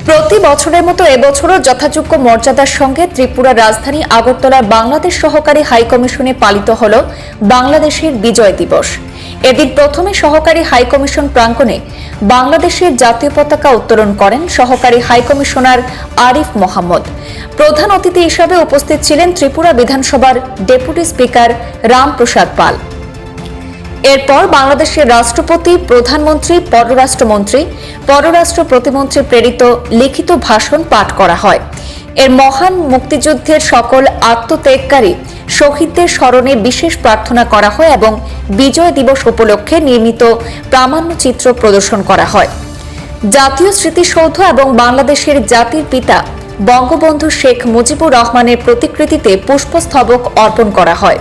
প্রতি বছরের মতো এবছরও যথাযোগ্য মর্যাদার সঙ্গে ত্রিপুরার রাজধানী আগরতলার বাংলাদেশ সহকারী হাইকমিশনে পালিত হল বাংলাদেশের বিজয় দিবস। এদিন প্রথমে সহকারী হাইকমিশন প্রাঙ্গণে বাংলাদেশের জাতীয় পতাকা উত্তোলন করেন সহকারী হাইকমিশনার আরিফ মোহাম্মদ। প্রধান অতিথি হিসাবে উপস্থিত ছিলেন ত্রিপুরা বিধানসভার ডেপুটি স্পিকার রামপ্রসাদ পাল। এরপর বাংলাদেশের রাষ্ট্রপতি, প্রধানমন্ত্রী, পররাষ্ট্রমন্ত্রী, পররাষ্ট্র প্রতিমন্ত্রী প্রেরিত লিখিত ভাষণ পাঠ করা হয়। এর মহান মুক্তিযুদ্ধের সকল আত্মত্যাগকারী শহীদদের স্মরণে বিশেষ প্রার্থনা করা হয় এবং বিজয় দিবস উপলক্ষে নির্মিত প্রামাণ্যচিত্র প্রদর্শন করা হয়। জাতীয় স্মৃতিসৌধ এবং বাংলাদেশের জাতির পিতা বঙ্গবন্ধু শেখ মুজিবুর রহমানের প্রতিকৃতিতে পুষ্পস্তবক অর্পণ করা হয়।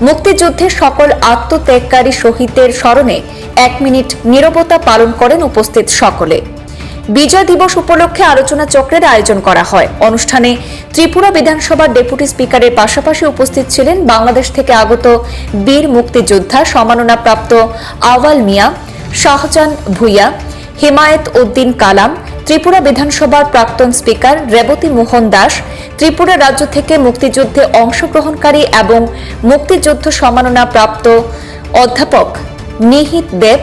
মুক্তিযুদ্ধের সকল আত্মত্যাগকারী শহীদদের স্মরণে 1 মিনিট নীরবতা পালন করেন উপস্থিত সকলে। বিজয় দিবস উপলক্ষে আলোচনা চক্রের আয়োজন করা হয়। অনুষ্ঠানে ত্রিপুরা বিধানসভার ডেপুটি স্পিকারের পাশাপাশি উপস্থিত ছিলেন বাংলাদেশ থেকে আগত বীর মুক্তিযোদ্ধা, সম্মাননাপ্রাপ্ত আওয়াল মিয়া, শাহজাহান ভুইয়া, হিমায়েত উদ্দিন কালাম, ত্রিপুরা বিধানসভার প্রাক্তন স্পিকার রেবতী মোহন দাস, ত্রিপুরা রাজ্য থেকে মুক্তিযুদ্ধে অংশগ্রহণকারী এবং মুক্তিযুদ্ধ সম্মাননাপ্রাপ্ত অধ্যাপক নিহিত দেব,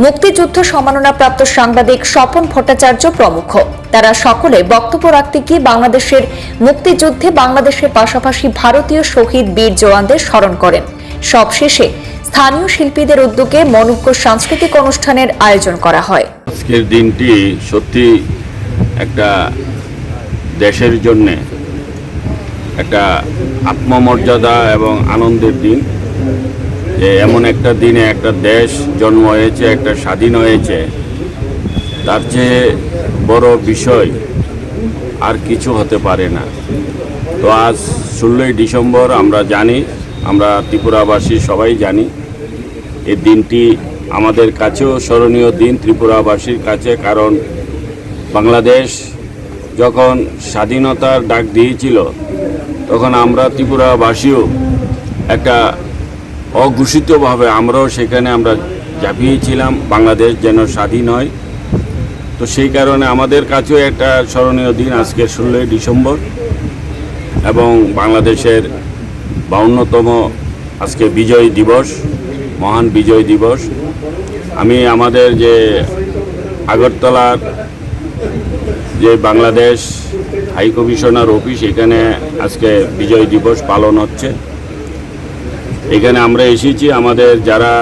মুক্তিযুদ্ধ সম্মাননাপ্রাপ্ত সাংবাদিক স্বপন ভট্টাচার্য প্রমুখ। তারা সকলে বক্তব্য রাখতে গিয়ে বাংলাদেশের মুক্তিযুদ্ধে বাংলাদেশের পাশাপাশি ভারতীয় শহীদ বীর জওয়ানদের স্মরণ করেন। সবশেষে স্থানীয় শিল্পীদের উদ্যোগে মনোজ্ঞ সাংস্কৃতিক অনুষ্ঠানের আয়োজন করা হয়। আজকের দিনটি সত্যি একটা দেশের জন্য একটা আত্মমর্যাদা এবং আনন্দের দিন। যে এমন একটা দিনে একটা দেশ জন্ম হয়েছে, একটা স্বাধীন হয়েছে, তার চেয়ে বড় বিষয় আর কিছু হতে পারে না। তো আজ 16ই ডিসেম্বর আমরা জানি, আমরা ত্রিপুরাবাসী সবাই জানি, এই দিনটি আমাদের কাছেও স্মরণীয় দিন, ত্রিপুরাবাসীর কাছে। কারণ বাংলাদেশ যখন স্বাধীনতার ডাক দিয়েছিল তখন আমরা ত্রিপুরাবাসীও একটা অঘোষিতভাবে আমরাও সেখানে আমরা ঝাঁপিয়েছিলাম বাংলাদেশ যেন স্বাধীন হয়। তো সেই কারণে আমাদের কাছেও একটা স্মরণীয় দিন আজকে 16ই ডিসেম্বর এবং বাংলাদেশের 52তম আজকে বিজয় দিবস, মহান বিজয় দিবস। আমি আমাদের যে আগরতলার যে বাংলাদেশ হাই কমিশনার অফিস, এখানে আজকে বিজয় দিবস পালন হচ্ছে। এখানে আমরা এসেছি আমাদের যারা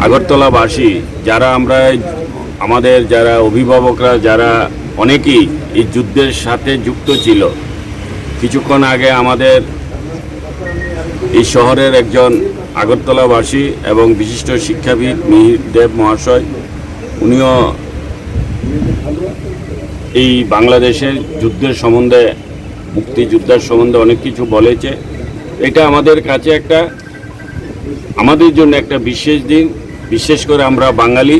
আগরতলাবাসী, যারা আমরা আমাদের যারা অভিভাবকরা, যারা অনেকেই এই যুদ্ধের সাথে যুক্ত ছিল। কিছুক্ষণ আগে আমাদের এই শহরের একজন আগরতলাবাসী এবং বিশিষ্ট শিক্ষাবিদ নিহিত দেব মহাশয়, উনিও এই বাংলাদেশের যুদ্ধের সম্বন্ধে, মুক্তিযুদ্ধের সম্বন্ধে অনেক কিছু বলেছে। এটা আমাদের কাছে একটা, আমাদের জন্য একটা বিশেষ দিন। বিশেষ করে আমরা বাঙালি,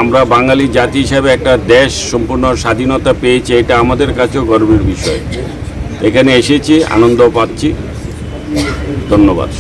আমরা বাঙালি জাতি হিসাবে একটা দেশ সম্পূর্ণ স্বাধীনতা পেয়েছে, এটা আমাদের কাছেও গর্বের বিষয়। এখানে এসেছি, আনন্দ পাচ্ছি। ধন্যবাদ।